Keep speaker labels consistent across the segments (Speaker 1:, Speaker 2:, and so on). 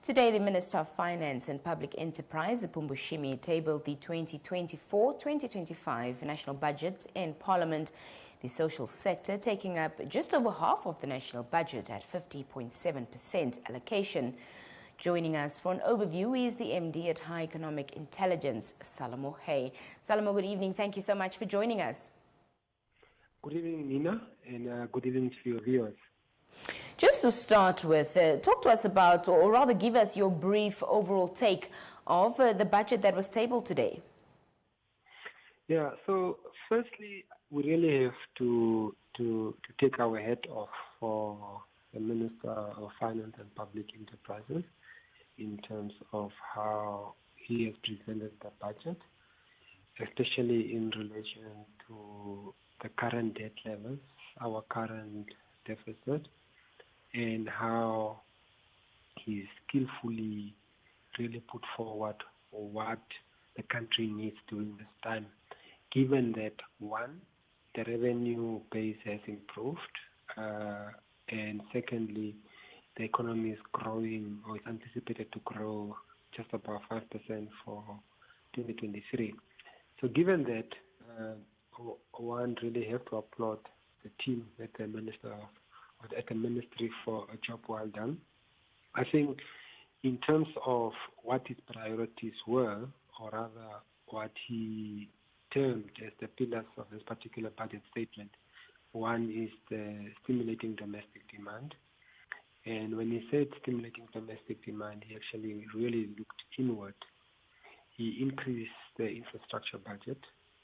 Speaker 1: Today, the Minister of Finance and Public Enterprise, Ipumbu Shiimi, tabled the 2024-2025 national budget in Parliament. The social sector taking up just over half of the national budget at 50.7% allocation. Joining us for an overview is the MD at High Economic Intelligence, Salomo Hei. Salomo, good evening. Thank you so much for joining us.
Speaker 2: Good evening, Nina, and good evening to your viewers.
Speaker 1: Just to start with, talk to us about, or rather give us your brief overall take of the budget that was tabled today.
Speaker 2: Yeah, so firstly, we really have to take our hat off for the Minister of Finance and Public Enterprises in terms of how he has presented the budget, especially in relation to the current debt levels, our current deficit, and how he skillfully really put forward what the country needs during this time, given that, one, the revenue base has improved, and secondly, the economy is growing, or is anticipated to grow just about 5% for 2023. So given that, one really have to applaud the team at the Ministry for a job well done. I think in terms of what his priorities were, or rather what he termed as the pillars of this particular budget statement, one is the stimulating domestic demand. And when he said stimulating domestic demand, he actually really looked inward. He increased the infrastructure budget.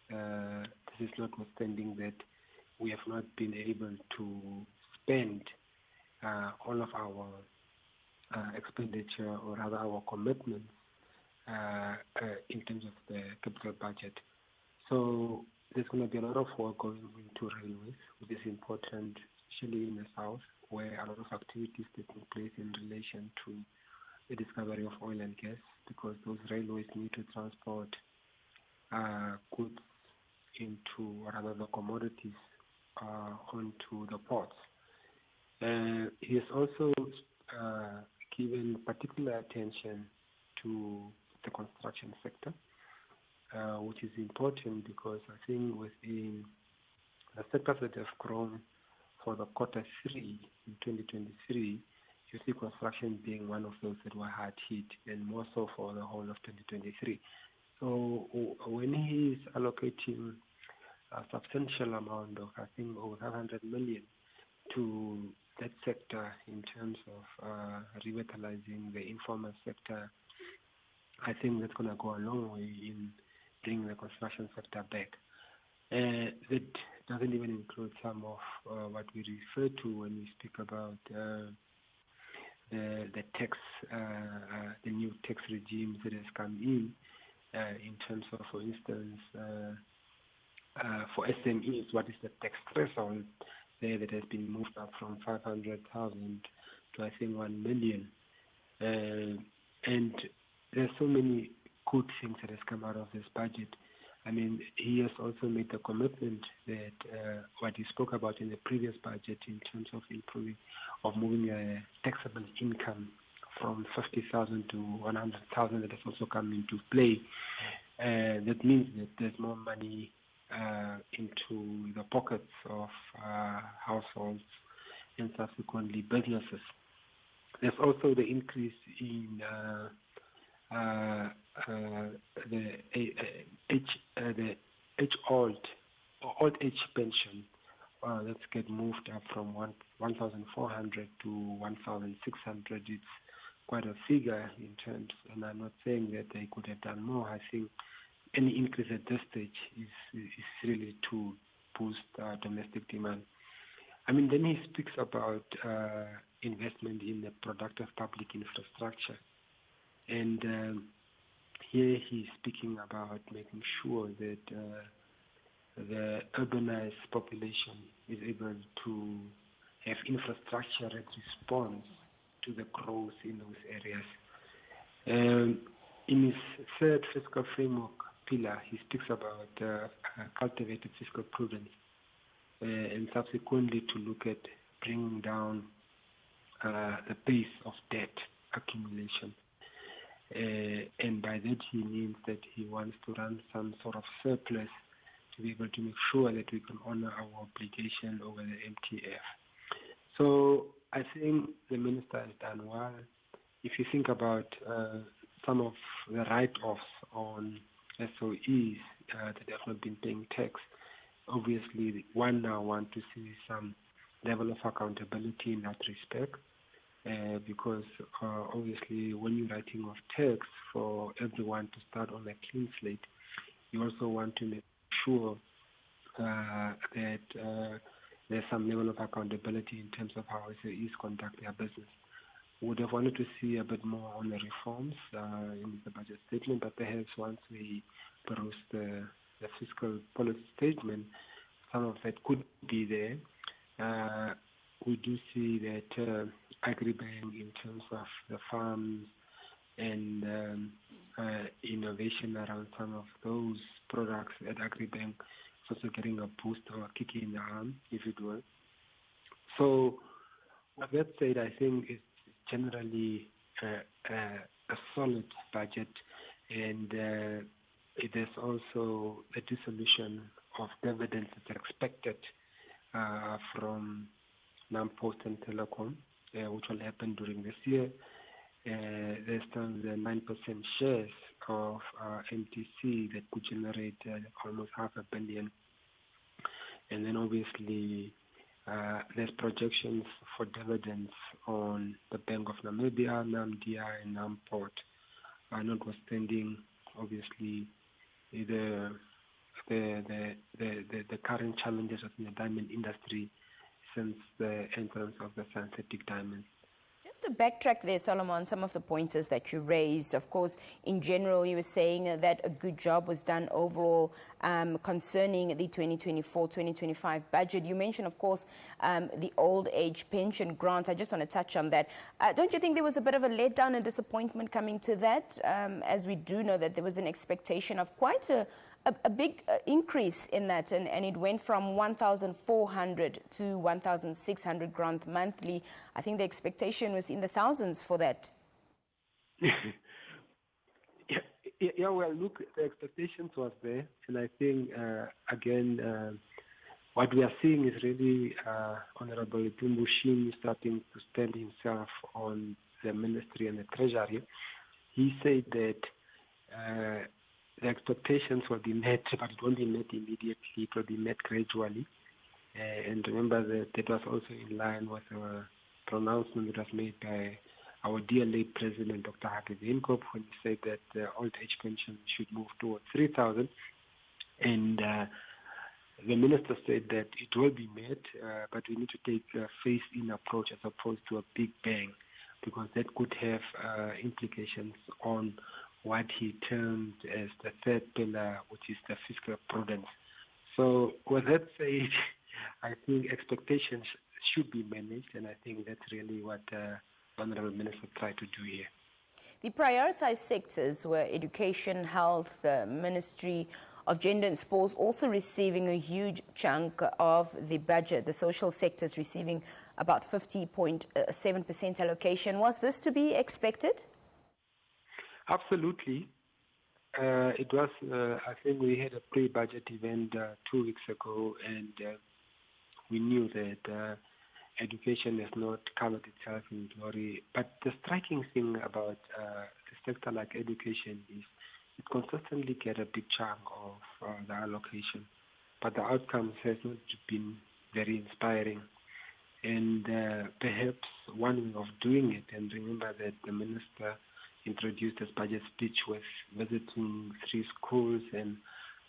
Speaker 2: This is notwithstanding that we have not been able to spend all of our expenditure, or rather our commitments, in terms of the capital budget. So there's going to be a lot of work going into railways, which is important, especially in the south, where a lot of activities taking place in relation to the discovery of oil and gas, because those railways need to transport goods into, or rather the commodities, onto the ports. He has also given particular attention to the construction sector, which is important because I think within the sectors that have grown for the quarter 3 in 2023, you see construction being one of those that were hard hit, and more so for the whole of 2023. So when he is allocating a substantial amount of, I think, over 500 million to that sector in terms of revitalizing the informal sector, I think that's going to go a long way in bringing the construction sector back. That doesn't even include some of what we refer to when we speak about the tax, the new tax regimes that has come in terms of, for instance, for SMEs, what is the tax threshold there that has been moved up from 500,000 to, I think, 1 million. And there's so many good things that has come out of this budget. I mean, he has also made the commitment that what he spoke about in the previous budget in terms of moving a taxable income from 50,000 to 100,000, that has also come into play. That means that there's more money into the pockets of households and subsequently businesses. There's also the increase in the old age pension. Let's get moved up from 1,400 to 1,600. It's quite a figure in terms, and I'm not saying that they could have done more. I think any increase at this stage is really to boost domestic demand. I mean, then he speaks about investment in the productive public infrastructure. And here he's speaking about making sure that the urbanized population is able to have infrastructure that responds to the growth in those areas. In his third fiscal framework pillar, he speaks about cultivated fiscal prudence, and subsequently to look at bringing down the pace of debt accumulation. And by that he means that he wants to run some sort of surplus to be able to make sure that we can honor our obligation over the MTF. So I think the minister has done well. If you think about some of the write-offs on SOEs that have not been paying tax, obviously one now want to see some level of accountability in that respect. Because obviously when you're writing off tax for everyone to start on a clean slate, you also want to make sure that there's some level of accountability in terms of how SOEs conduct their business. Would have wanted to see a bit more on the reforms in the budget statement, but perhaps once we peruse the fiscal policy statement, some of that could be there. We do see that Agribank, in terms of the farms and innovation around some of those products at Agribank, is also getting a boost or a kick in the arm, if it were. So, with that said, I think it's generally a solid budget, and there's also a dissolution of dividends that's expected from Post and Telecom, which will happen during this year. There's still the 9% shares of MTC that could generate almost $500 million. And then obviously there's projections for dividends on the Bank of Namibia, NAMDI, and NAMPort, notwithstanding obviously the current challenges of the diamond industry since the entrance of the synthetic diamonds.
Speaker 1: Just to backtrack there, Solomon, some of the pointers that you raised, of course, in general, you were saying that a good job was done overall concerning the 2024-2025 budget. You mentioned, of course, the old age pension grant. I just want to touch on that. Don't you think there was a bit of a letdown and disappointment coming to that, as we do know that there was an expectation of quite a big increase in that, and it went from 1,400 to 1,600 grant monthly. I think the expectation was in the thousands for that.
Speaker 2: Yeah, well, look, the expectations was there, and I think, again, what we are seeing is really Honorable Ipumbu Shiimi starting to stand himself on the ministry and the treasury. He said that the expectations will be met, but it won't be met immediately. It will be met gradually. And remember that was also in line with a pronouncement that was made by our dear late President, Dr. Hage Weenkop, when he said that the old age pension should move towards 3,000. And the minister said that it will be met, but we need to take a phased-in approach as opposed to a big bang, because that could have implications on what he termed as the third pillar, which is the fiscal prudence. So with that said, I think expectations should be managed, and I think that's really what the Honorable Minister tried to do here.
Speaker 1: The prioritized sectors were education, health, Ministry of Gender and Sports also receiving a huge chunk of the budget. The social sectors receiving about 50.7% allocation. Was this to be expected?
Speaker 2: Absolutely. It was, I think we had a pre-budget event 2 weeks ago, and we knew that education has not covered itself in glory. But the striking thing about a sector like education is it consistently gets a big chunk of the allocation, but the outcomes has not been very inspiring. And perhaps one way of doing it, and remember that the minister introduced his budget speech with visiting 3 schools and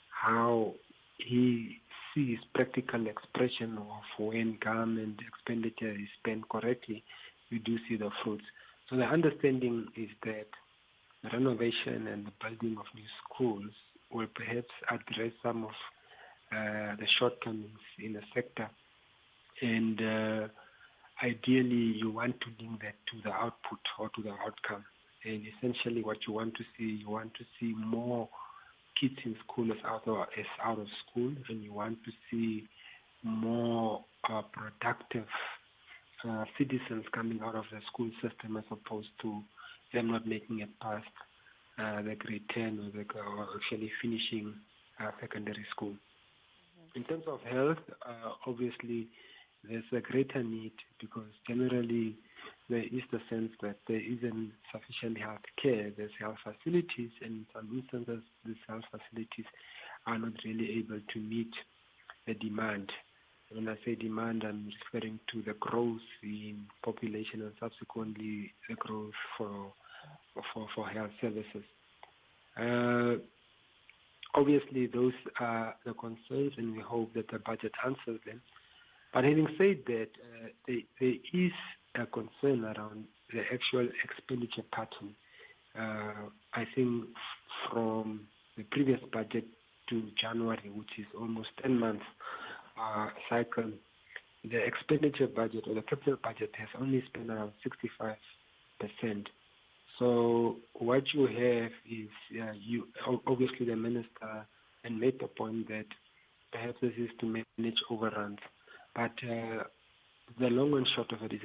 Speaker 2: how he sees practical expression of when government expenditure is spent correctly, we do see the fruits. So the understanding is that the renovation and the building of new schools will perhaps address some of the shortcomings in the sector. And ideally, you want to link that to the output or to the outcome. And essentially what you want to see more kids in school as out of school, and you want to see more productive citizens coming out of the school system as opposed to them not making it past the grade 10 or actually finishing secondary school. In terms of health, obviously there's a greater need because generally there is the sense that there isn't sufficient health care. There's health facilities, and in some instances these health facilities are not really able to meet the demand. When I say demand, I'm referring to the growth in population and subsequently the growth for health services. Obviously, those are the concerns, and we hope that the budget answers them. But having said that, there is a concern around the actual expenditure pattern. I think from the previous budget to January, which is almost 10 months cycle, the expenditure budget or the capital budget has only spent around 65%. So what you have is, obviously the minister and made the point that perhaps this is to manage overruns. But the long and short of it is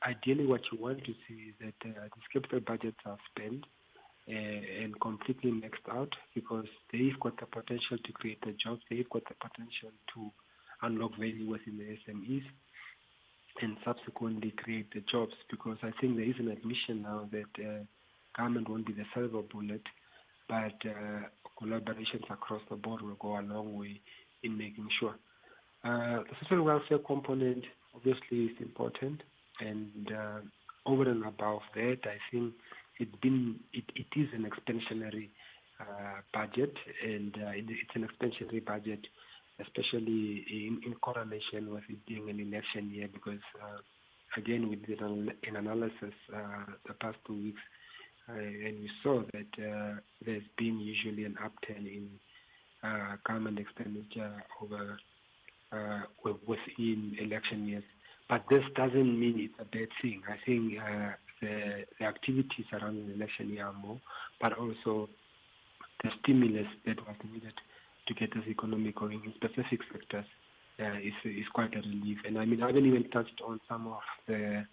Speaker 2: ideally what you want to see is that these capital budgets are spent and completely maxed out because they've got the potential to create the jobs, they've got the potential to unlock value within the SMEs and subsequently create the jobs, because I think there is an admission now that government won't be the silver bullet, but collaborations across the board will go a long way in making sure. The social welfare component obviously is important, and over and above that, I think it is an expansionary budget, and it's an expansionary budget, especially in correlation with it being an election year, because again, we did an analysis the past 2 weeks, and we saw that there's been usually an upturn in government expenditure over within election years. But this doesn't mean it's a bad thing. I think the activities around an election year are more, but also the stimulus that was needed to get this economy going in specific sectors is quite a relief. And I mean, I haven't even touched on some of the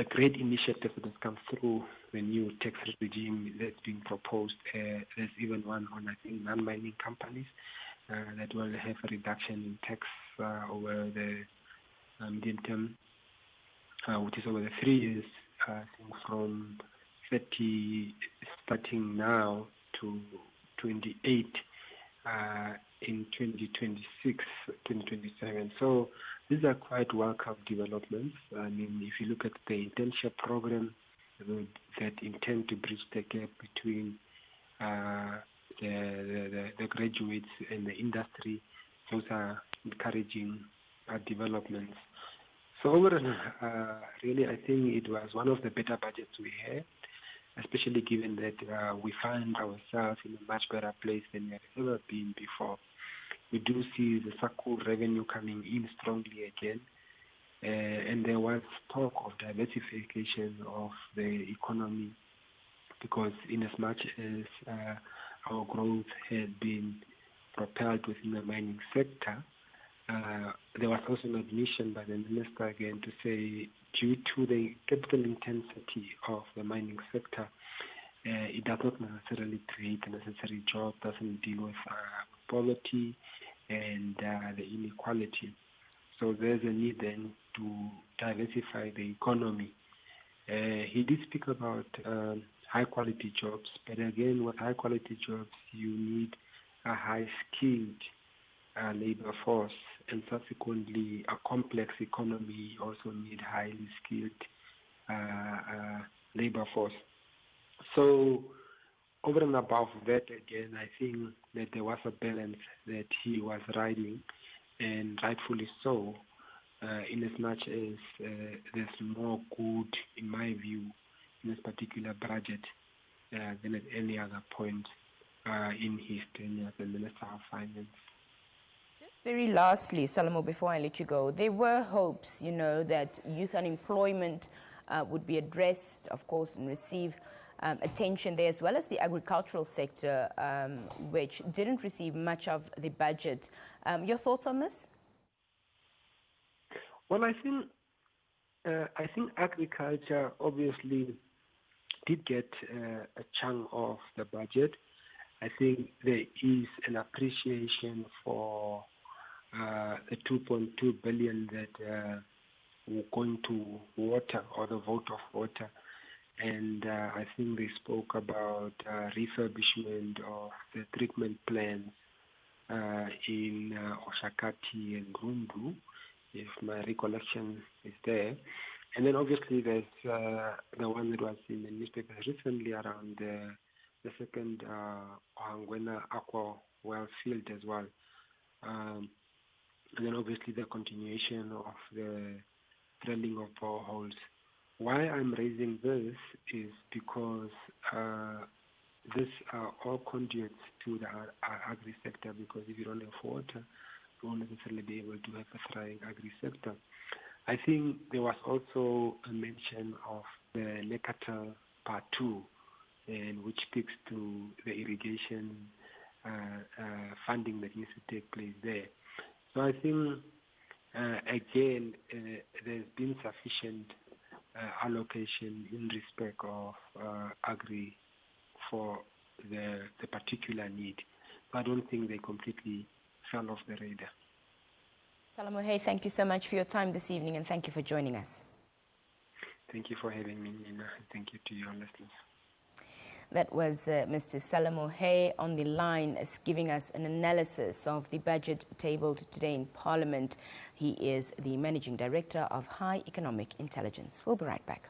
Speaker 2: great initiatives that have come through the new tax regime that's being proposed. There's even one on, I think, non-mining companies that will have a reduction in tax over the medium term, which is over the 3 years, I think from 30 starting now to 28 in 2026, 2027. So these are quite welcome developments. I mean, if you look at the internship program that intend to bridge the gap between the graduates and the industry, those are encouraging developments. So overall, really, I think it was one of the better budgets we had, especially given that we find ourselves in a much better place than we have ever been before. We do see the circle revenue coming in strongly again, and there was talk of diversification of the economy, because in as much as our growth had been propelled within the mining sector, there was also an admission by the minister again to say, due to the capital intensity of the mining sector, it does not necessarily create a necessary job, doesn't deal with poverty and the inequality. So there's a need then to diversify the economy. He did speak about high-quality jobs, but again, with high-quality jobs, you need a high-skilled labor force, and subsequently a complex economy also need highly skilled labor force. So over and above that, again, I think that there was a balance that he was riding, and rightfully so, in as much as there's more good, in my view, in this particular budget than at any other point in his tenure as the Minister of Finance.
Speaker 1: Very lastly, Salomo, before I let you go, there were hopes, that youth unemployment would be addressed, of course, and receive attention there, as well as the agricultural sector, which didn't receive much of the budget. Your thoughts on this?
Speaker 2: Well, I think agriculture obviously did get a chunk of the budget. I think there is an appreciation for the 2.2 billion that were going to water, or the vote of water. And I think they spoke about refurbishment of the treatment plants in Oshakati and Rundu, if my recollection is there. And then obviously there's the one that was in the newspaper recently around the second Ohangwena Aqua well field as well. And then obviously the continuation of the drilling of boreholes. Why I'm raising this is because these are all conduits to the agri sector, because if you don't have water, you won't necessarily be able to have a thriving agri sector. I think there was also a mention of the Nekata Part 2, and which speaks to the irrigation funding that needs to take place there. So I think, again, there's been sufficient allocation in respect of agri for the particular need. So I don't think they completely fell off the radar.
Speaker 1: Salomo Hei, thank you so much for your time this evening, and thank you for joining us.
Speaker 2: Thank you for having me, Nina, and thank you to your listeners.
Speaker 1: That was Mr. Salomo Hei on the line, giving us an analysis of the budget tabled today in Parliament. He is the Managing Director of High Economic Intelligence. We'll be right back.